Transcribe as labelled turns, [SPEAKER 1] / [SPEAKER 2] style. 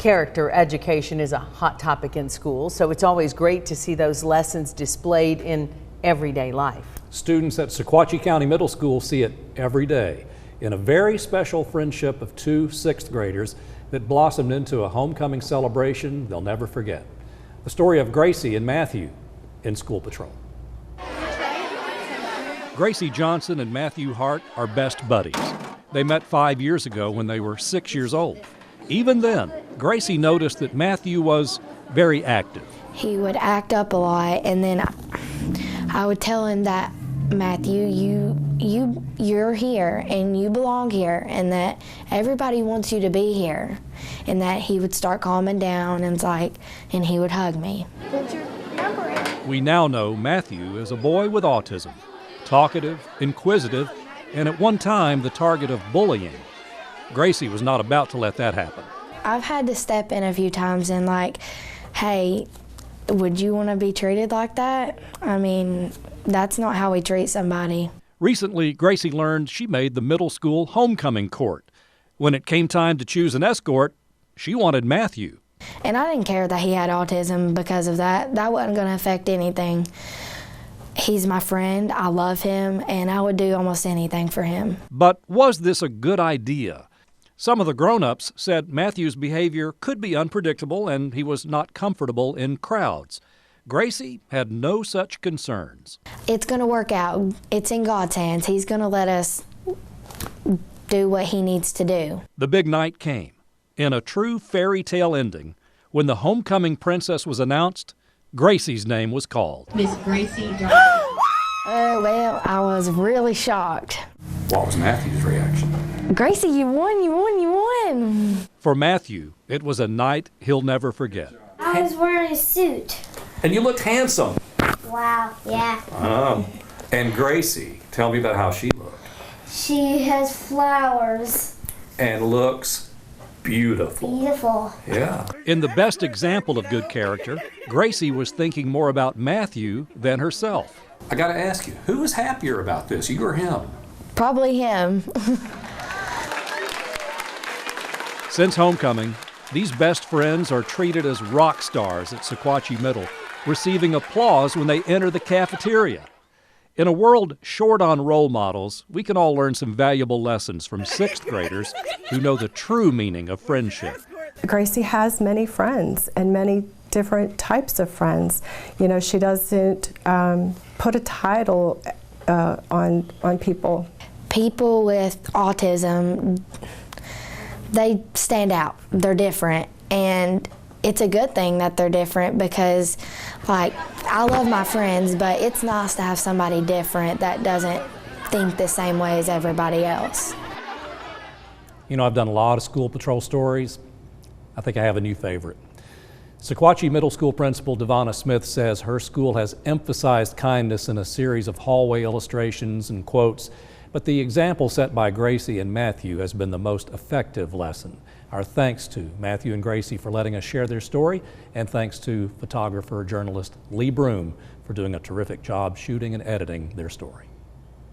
[SPEAKER 1] Character education is a hot topic in schools, so it's always great to see those lessons displayed in everyday life.
[SPEAKER 2] Students at Sequatchie County Middle School see it every day in a very special friendship of two sixth graders that blossomed into a homecoming celebration they'll never forget. The story of Gracie and Matthew in School Patrol. Gracie Johnson and Matthew Hart are best buddies. They met 5 years ago when they were 6 years old. Even then, Gracie noticed that Matthew was very active.
[SPEAKER 3] He would act up a lot, and then I would tell him that, Matthew, you're here and you belong here, and that everybody wants you to be here, and that he would start calming down and he would hug me.
[SPEAKER 2] We now know Matthew is a boy with autism, talkative, inquisitive, and at one time the target of bullying. Gracie was not about to let that happen.
[SPEAKER 3] I've had to step in a few times and hey, would you want to be treated like that? I mean, that's not how we treat somebody.
[SPEAKER 2] Recently, Gracie learned she made the middle school homecoming court. When it came time to choose an escort, she wanted Matthew.
[SPEAKER 3] And I didn't care that he had autism because of that. That wasn't going to affect anything. He's my friend, I love him, and I would do almost anything for him.
[SPEAKER 2] But was this a good idea? Some of the grown-ups said Matthew's behavior could be unpredictable and he was not comfortable in crowds. Gracie had no such concerns.
[SPEAKER 3] It's going to work out. It's in God's hands. He's going to let us do what he needs to do.
[SPEAKER 2] The big night came. In a true fairy tale ending, when the homecoming princess was announced, Gracie's name was called.
[SPEAKER 4] Miss Gracie Johnson.
[SPEAKER 3] Well, I was really shocked.
[SPEAKER 2] What was Matthew's reaction?
[SPEAKER 3] Gracie, you won, you won, you won.
[SPEAKER 2] For Matthew, it was a night he'll never forget.
[SPEAKER 5] I was wearing a suit.
[SPEAKER 6] And you looked handsome.
[SPEAKER 5] Wow, yeah.
[SPEAKER 6] And Gracie, tell me about how she looked.
[SPEAKER 5] She has flowers.
[SPEAKER 6] And looks beautiful.
[SPEAKER 5] Beautiful.
[SPEAKER 6] Yeah.
[SPEAKER 2] In the best example of good character, Gracie was thinking more about Matthew than herself.
[SPEAKER 6] I gotta ask you, who was happier about this, you or him?
[SPEAKER 3] Probably him.
[SPEAKER 2] Since homecoming, these best friends are treated as rock stars at Sequatchie Middle, receiving applause when they enter the cafeteria. In a world short on role models, we can all learn some valuable lessons from sixth graders who know the true meaning of friendship.
[SPEAKER 7] Gracie has many friends and many different types of friends. You know, she doesn't put a title on people.
[SPEAKER 3] People with autism, they stand out. They're different, and it's a good thing that they're different because, I love my friends, but it's nice to have somebody different that doesn't think the same way as everybody else.
[SPEAKER 2] You know, I've done a lot of school patrol stories. I think I have a new favorite. Sequatchie Middle School Principal Devonna Smith says her school has emphasized kindness in a series of hallway illustrations and quotes, but the example set by Gracie and Matthew has been the most effective lesson. Our thanks to Matthew and Gracie for letting us share their story, and thanks to photographer, journalist Lee Broom for doing a terrific job shooting and editing their story.